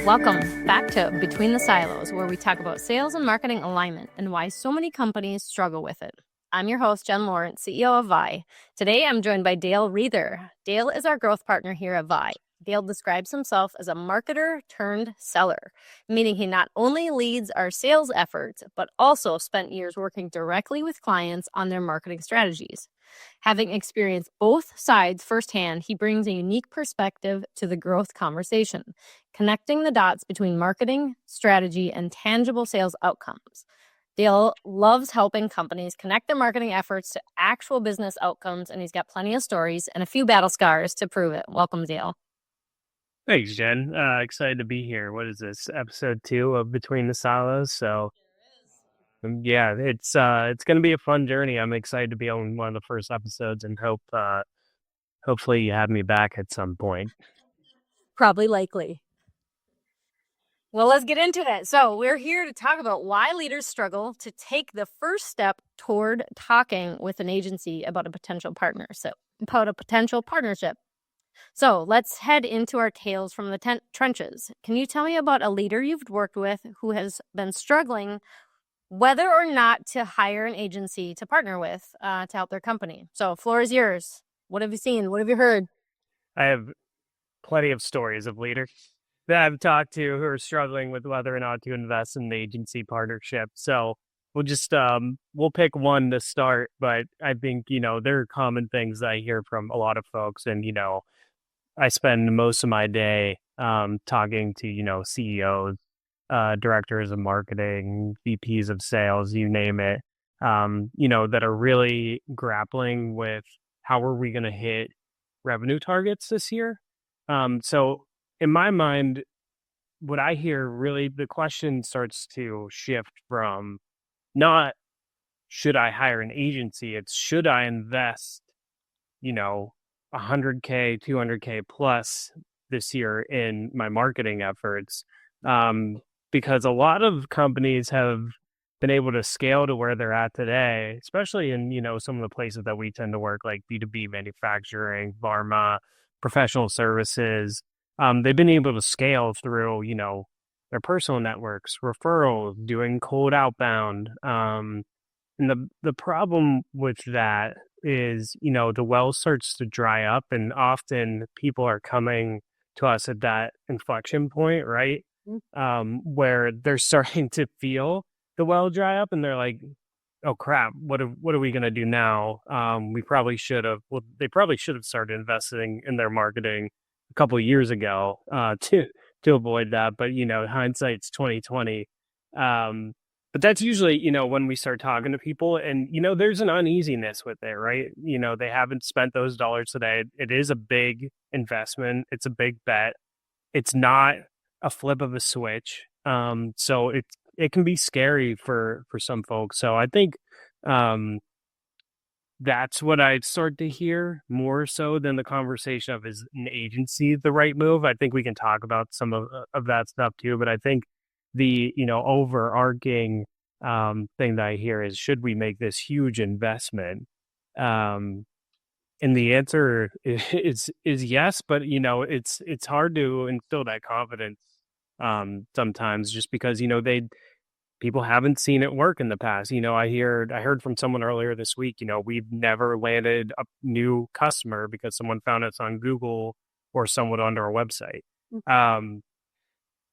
Welcome back to Between the Silos, where we talk about sales and marketing alignment and why so many companies struggle with it. I'm your host, Jen Lawrence, CEO of Vi. Today, I'm joined by Dale Riether. Dale is our growth partner here at Vi. Dale describes himself as a marketer turned seller, meaning he not only leads our sales efforts, but also spent years working directly with clients on their marketing strategies. Having experienced both sides firsthand, he brings a unique perspective to the growth conversation, connecting the dots between marketing, strategy, and tangible sales outcomes. Dale loves helping companies connect their marketing efforts to actual business outcomes, and he's got plenty of stories and a few battle scars to prove it. Welcome, Dale. Thanks, Jen. Excited to be here. What is this, episode 2 of Between the Silos? So, yeah, it's going to be a fun journey. I'm excited to be on one of the first episodes, and hopefully you have me back at some point. Probably likely. Well, let's get into it. So we're here to talk about why leaders struggle to take the first step toward talking with an agency about a potential partnership. So let's head into our tales from the trenches. Can you tell me about a leader you've worked with who has been struggling whether or not to hire an agency to partner with to help their company? So floor is yours. What have you seen? What have you heard? I have plenty of stories of leaders that I've talked to who are struggling with whether or not to invest in the agency partnership. So we'll pick one to start, but I think, there are common things that I hear from a lot of folks, and, I spend most of my day talking to, CEOs, directors of marketing, VPs of sales, you name it, that are really grappling with how are we going to hit revenue targets this year. So in my mind, what I hear, really, the question starts to shift from not should I hire an agency, it's should I invest, 100K, 200K plus this year in my marketing efforts. Because a lot of companies have been able to scale to where they're at today, especially in, some of the places that we tend to work, like B2B manufacturing, pharma, professional services. They've been able to scale through, their personal networks, referrals, doing cold outbound. And the problem with that is, the well starts to dry up, and often people are coming to us at that inflection point, right? Where they're starting to feel the well dry up, and they're like, "Oh crap, what are we gonna do now?" We probably should have. Well, they probably should have started investing in their marketing a couple of years ago to avoid that. But hindsight's 2020. But that's usually, when we start talking to people, and, there's an uneasiness with it, right? They haven't spent those dollars today. It is a big investment. It's a big bet. It's not a flip of a switch. So it can be scary for some folks. So I think, that's what I'd start to hear more so than the conversation of is an agency the right move. I think we can talk about some of that stuff too, but I think the overarching thing that I hear is, should we make this huge investment? And the answer is yes, but it's hard to instill that confidence sometimes, just because people haven't seen it work in the past. I heard from someone earlier this week, we've never landed a new customer because someone found us on Google or someone on our website.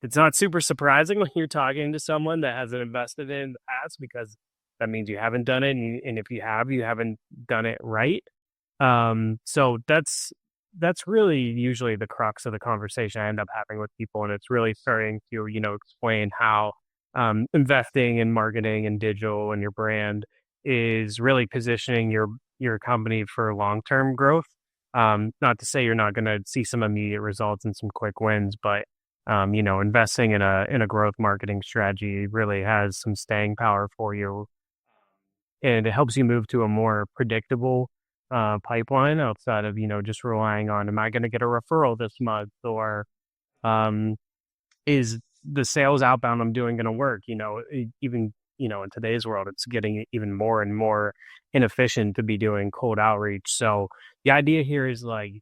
It's not super surprising when you're talking to someone that hasn't invested in the past, because that means you haven't done it. And if you have, you haven't done it right. So that's really usually the crux of the conversation I end up having with people. And it's really starting to, explain how investing in marketing and digital and your brand is really positioning your company for long-term growth. Not to say you're not going to see some immediate results and some quick wins, but investing in a growth marketing strategy really has some staying power for you, and it helps you move to a more predictable pipeline outside of just relying on, am I going to get a referral this month, or is the sales outbound I'm doing going to work? Even in today's world, it's getting even more and more inefficient to be doing cold outreach. So the idea here is, like,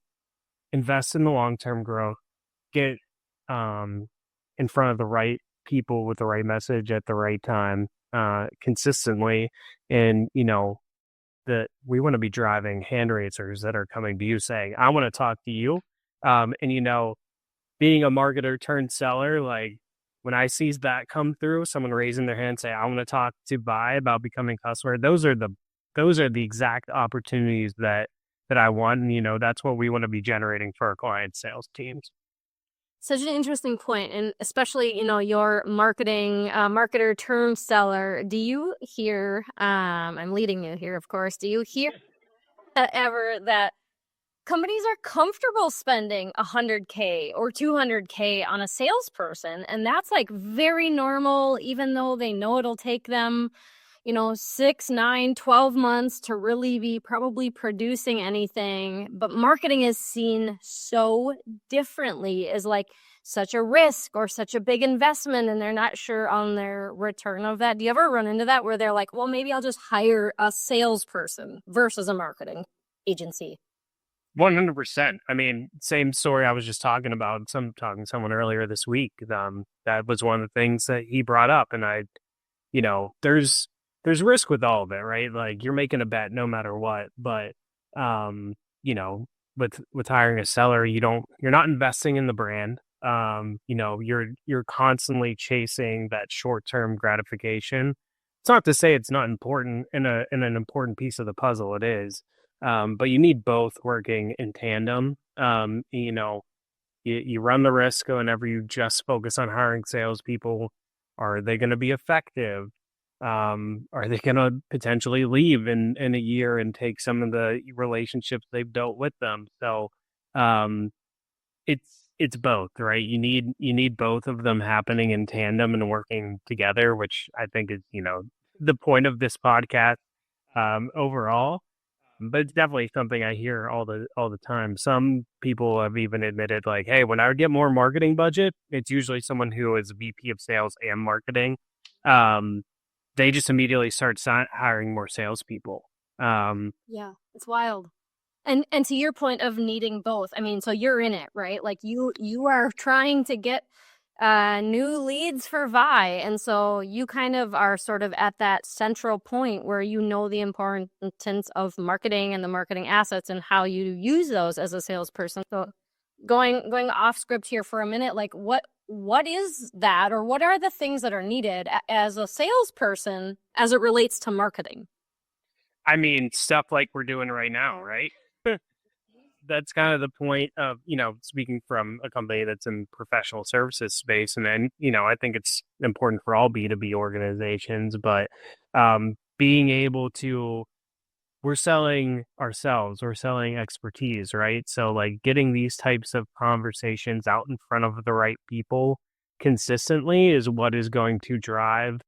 invest in the long-term growth, get in front of the right people with the right message at the right time, consistently. And, that we want to be driving hand raisers that are coming to you saying, I want to talk to you. And, being a marketer turned seller, like when I see that come through, someone raising their hand and say, I want to talk to buy about becoming a customer, those are the exact opportunities that I want. And, that's what we want to be generating for our client sales teams. Such an interesting point, and especially, your marketer turned seller. Do you hear, I'm leading you here, of course, do you hear ever that companies are comfortable spending $100K or $200K on a salesperson, and that's like very normal, even though they know it'll take them 6, 9, 12 months to really be probably producing anything. But marketing is seen so differently as like such a risk or such a big investment, and they're not sure on their return of that. Do you ever run into that where they're like, well, maybe I'll just hire a salesperson versus a marketing agency? 100%. I mean, same story I was just talking about, talking to someone earlier this week. That was one of the things that he brought up. And there's risk with all of it, right? Like you're making a bet no matter what. But you know, with hiring a seller, you're not investing in the brand. You're constantly chasing that short-term gratification. It's not to say it's not important in an important piece of the puzzle. It is. But you need both working in tandem. You run the risk whenever you just focus on hiring salespeople. Are they going to be effective? Are they going to potentially leave in a year and take some of the relationships they've built with them? So, it's both, right? You need both of them happening in tandem and working together, which I think is, the point of this podcast, overall. But it's definitely something I hear all the time. Some people have even admitted, like, hey, when I would get more marketing budget, it's usually someone who is VP of sales and marketing. Um, they just immediately start hiring more salespeople. Yeah, it's wild. And to your point of needing both, I mean, so you're in it, right? Like you are trying to get new leads for Vi, and so you kind of are sort of at that central point where you know the importance of marketing and the marketing assets and how you use those as a salesperson. So going off script here for a minute, like what is that, or what are the things that are needed as a salesperson as it relates to marketing? I mean, stuff like we're doing right now, right? That's kind of the point of, speaking from a company that's in professional services space. And then, I think it's important for all B2B organizations, but being able to, we're selling ourselves, we're selling expertise, right? So like getting these types of conversations out in front of the right people consistently is what is going to drive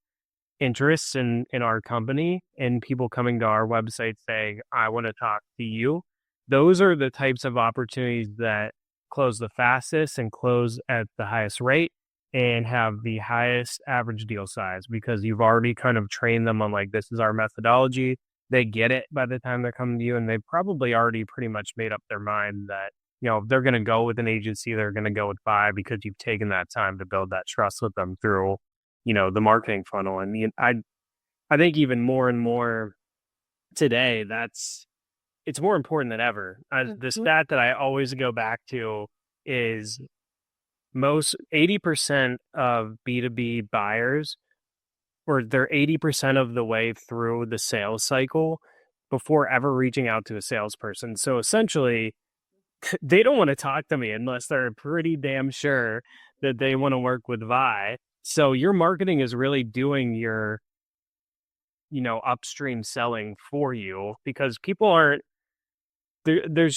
interests in our company, and people coming to our website saying, I want to talk to you. Those are the types of opportunities that close the fastest and close at the highest rate and have the highest average deal size, because you've already kind of trained them on, like, this is our methodology. They get it by the time they're coming to you, and they've probably already pretty much made up their mind that, if they're going to go with an agency, they're going to go with Vi, because you've taken that time to build that trust with them through, the marketing funnel. And I think even more and more today, it's more important than ever. The stat that I always go back to is most 80% of B2B buyers, or they're 80% of the way through the sales cycle before ever reaching out to a salesperson. So essentially, they don't want to talk to me unless they're pretty damn sure that they want to work with Vi. So your marketing is really doing your, upstream selling for you, because people aren't there.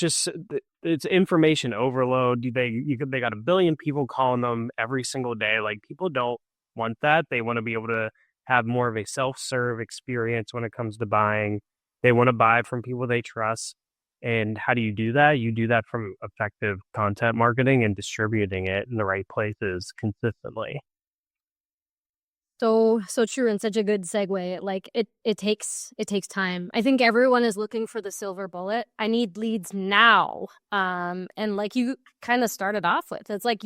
It's information overload. They got a billion people calling them every single day. Like, people don't want that. They want to be able to have more of a self-serve experience when it comes to buying. They want to buy from people they trust. And how do you do that? You do that from effective content marketing and distributing it in the right places consistently. So true, and such a good segue. Like it takes time. I think everyone is looking for the silver bullet. I need leads now. And like you kind of started off with, it's like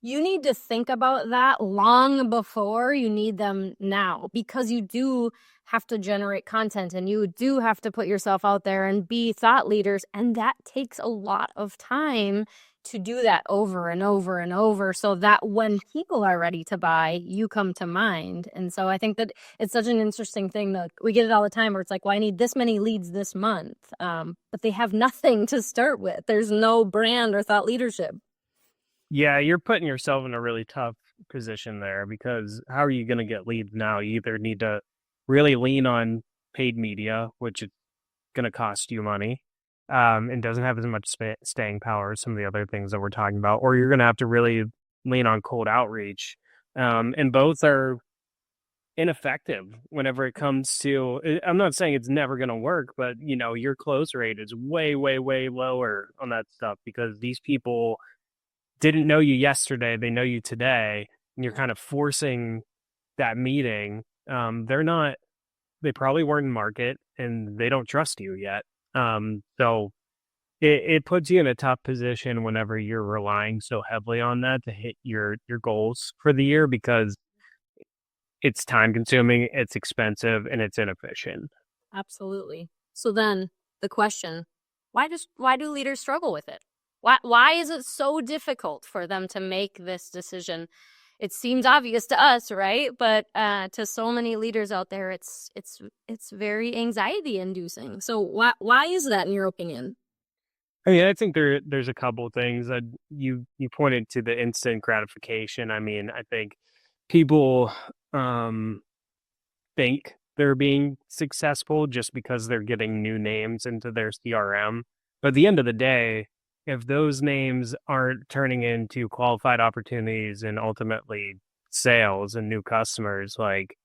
you need to think about that long before you need them now, because you do have to generate content and you do have to put yourself out there and be thought leaders. And that takes a lot of time to do that over and over and over, so that when people are ready to buy, you come to mind. And so I think that it's such an interesting thing that we get it all the time where it's like, well, I need this many leads this month. But they have nothing to start with. There's no brand or thought leadership. Yeah, you're putting yourself in a really tough position there because how are you going to get leads now? You either need to really lean on paid media, which is going to cost you money, and doesn't have as much staying power as some of the other things that we're talking about, or you're going to have to really lean on cold outreach. And both are ineffective whenever it comes to, I'm not saying it's never going to work, but your close rate is way, way, way lower on that stuff because these people didn't know you yesterday, they know you today, and you're kind of forcing that meeting. They probably weren't in market and they don't trust you yet. So it puts you in a tough position whenever you're relying so heavily on that to hit your goals for the year because it's time consuming, it's expensive, and it's inefficient. Absolutely. So then the question, why do leaders struggle with it? Why is it so difficult for them to make this decision? It seems obvious to us, right? But to so many leaders out there, it's very anxiety inducing. So why is that in your opinion? I mean, I think there's a couple of things that you pointed to the instant gratification. I mean, I think people think they're being successful just because they're getting new names into their CRM. But at the end of the day, if those names aren't turning into qualified opportunities and ultimately sales and new customers, like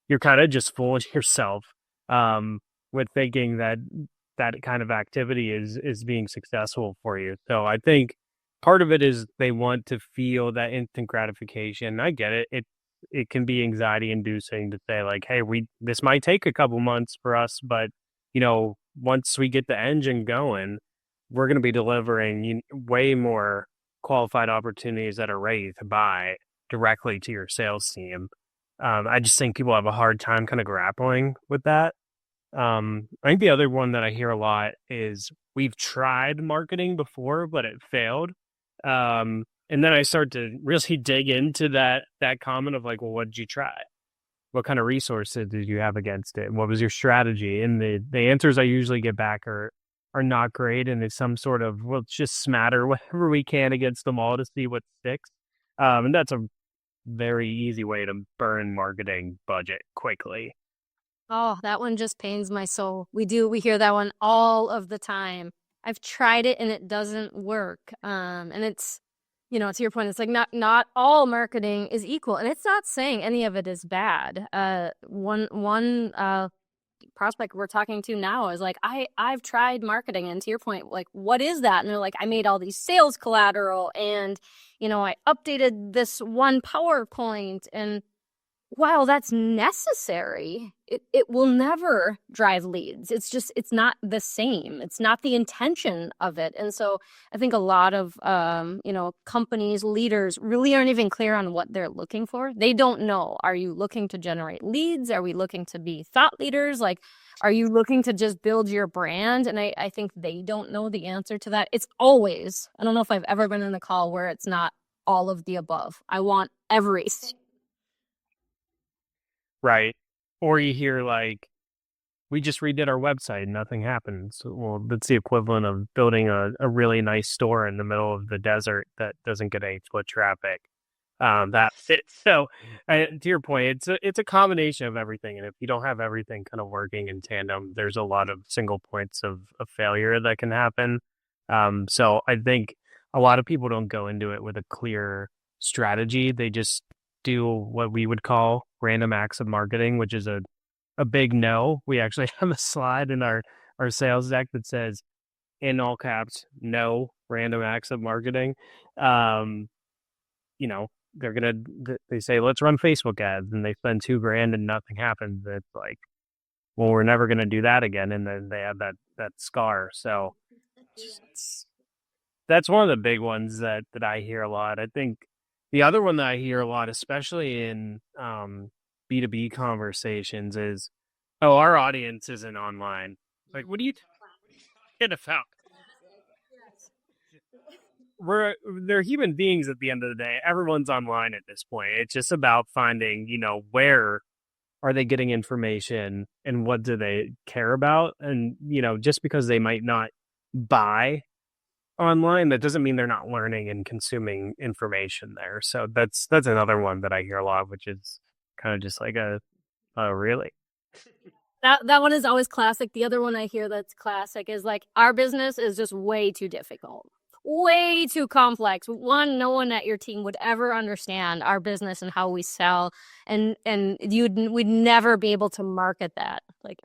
you're kind of just fooling yourself with thinking that that kind of activity is being successful for you. So I think part of it is they want to feel that instant gratification. I get it. It can be anxiety inducing to say like, hey, this might take a couple months for us, but once we get the engine going, we're going to be delivering way more qualified opportunities that are ready to buy directly to your sales team. I just think people have a hard time kind of grappling with that. I think the other one that I hear a lot is we've tried marketing before, but it failed. And then I start to really dig into that comment of like, well, what did you try? What kind of resources did you have against it? What was your strategy? And the answers I usually get back are not great, and it's some sort of, well, let's just smatter whatever we can against them all to see what sticks. And that's a very easy way to burn marketing budget quickly. Oh, that one just pains my soul. We hear that one all of the time. I've tried it and it doesn't work. And it's, to your point, it's like not all marketing is equal, and it's not saying any of it is bad. One prospect we're talking to now is like, I've tried marketing, and to your point, like, what is that? And they're like, I made all these sales collateral, and I updated this one PowerPoint, and while that's necessary, it will never drive leads. It's not the same. It's not the intention of it. And so I think a lot of, companies, leaders really aren't even clear on what they're looking for. They don't know. Are you looking to generate leads? Are we looking to be thought leaders? Like, are you looking to just build your brand? And I think they don't know the answer to that. It's always, I don't know if I've ever been in a call where it's not all of the above. I want everything. Right. Or you hear like, we just redid our website and nothing happens. Well, that's the equivalent of building a really nice store in the middle of the desert that doesn't get any foot traffic. That's it. So to your point, it's a combination of everything. And if you don't have everything kind of working in tandem, there's a lot of single points of failure that can happen. So I think a lot of people don't go into it with a clear strategy. They just do what we would call random acts of marketing, which is a big no. We actually have a slide in our sales deck that says in all caps, no random acts of marketing. They say, let's run Facebook ads, and they spend $2,000 and nothing happens. It's like, well, we're never going to do that again. And then they have that scar. So that's one of the big ones that I hear a lot. I think The other one that I hear a lot, especially in B2B conversations, is, "Oh, our audience isn't online." Like, what are you talking about? They're human beings at the end of the day. Everyone's online at this point. It's just about finding, where are they getting information and what do they care about? And, just because they might not buy online, that doesn't mean they're not learning and consuming information there. So that's another one that I hear a lot, which is kind of just like oh, really? That one is always classic. The other one I hear that's classic is like, our business is just way too difficult, way too complex. One, no one at your team would ever understand our business and how we sell, and we'd never be able to market that. Like,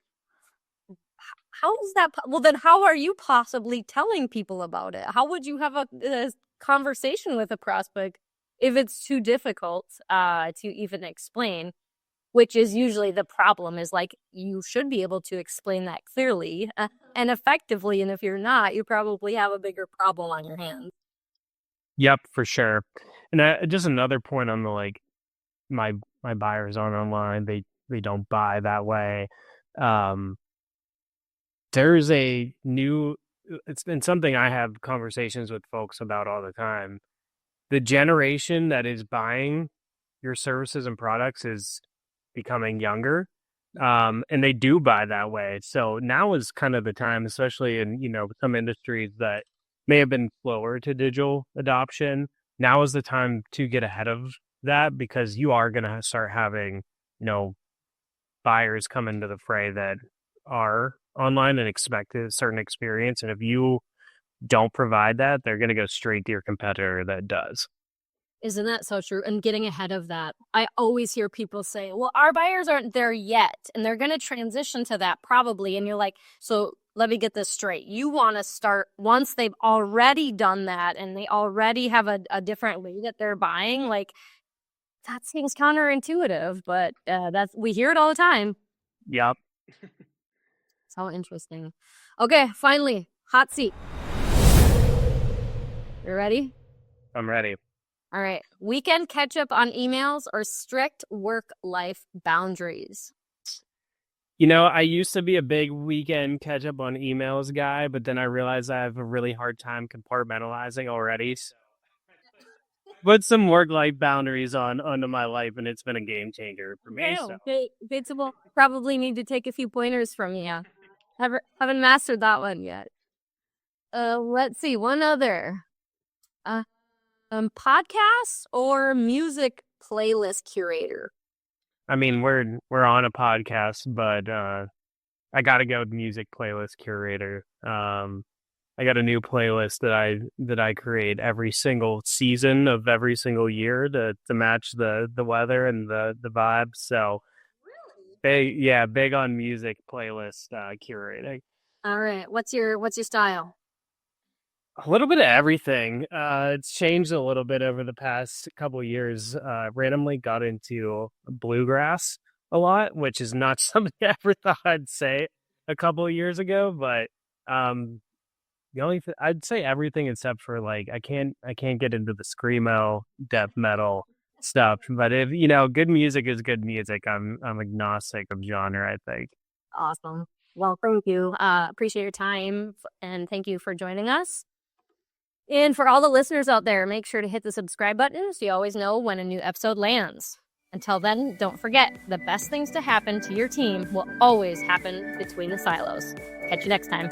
how is that? Well, then how are you possibly telling people about it? How would you have a conversation with a prospect if it's too difficult to even explain? Which is usually the problem, is like, you should be able to explain that clearly and effectively. And if you're not, you probably have a bigger problem on your hands. Yep, for sure. And just another point on the like my buyers aren't online. They don't buy that way. Um, there's a new. It's been something I have conversations with folks about all the time. The generation that is buying your services and products is becoming younger, and they do buy that way. So now is kind of the time, especially in some industries that may have been slower to digital adoption. Now is the time to get ahead of that, because you are going to start having buyers come into the fray that are online and expect a certain experience, and if you don't provide that, they're going to go straight to your competitor that does. Isn't that so true? And getting ahead of that, I always hear people say, well, our buyers aren't there yet, and they're going to transition to that probably. And you're like, so let me get this straight. You want to start once they've already done that and they already have a different way that they're buying. Like, that seems counterintuitive, but we hear it all the time. Yep. So interesting. Okay, finally, hot seat. You ready? I'm ready. All right. Weekend catch up on emails or strict work-life boundaries? I used to be a big weekend catch up on emails guy, but then I realized I have a really hard time compartmentalizing already. So put some work-life boundaries onto my life, and it's been a game changer for me. So Okay, We'll probably need to take a few pointers from you. Haven't mastered that one yet. Let's see, one other. Podcasts or music playlist curator? I mean, we're on a podcast, but I got to go with music playlist curator. I got a new playlist that I create every single season of every single year to match the weather and the vibe. So big on music playlist curating. All right. What's your style? A little bit of everything. It's changed a little bit over the past couple of years. Randomly got into bluegrass a lot, which is not something I ever thought I'd say a couple of years ago. But the only I'd say everything except for like I can't get into the screamo death metal stuff. But if good music is good music, I'm agnostic of genre, I think. Awesome. Well, thank you. Appreciate your time, and thank you for joining us. And for all the listeners out there, make sure to hit the subscribe button so you always know when a new episode lands. Until then, don't forget, the best things to happen to your team will always happen between the silos. Catch you next time.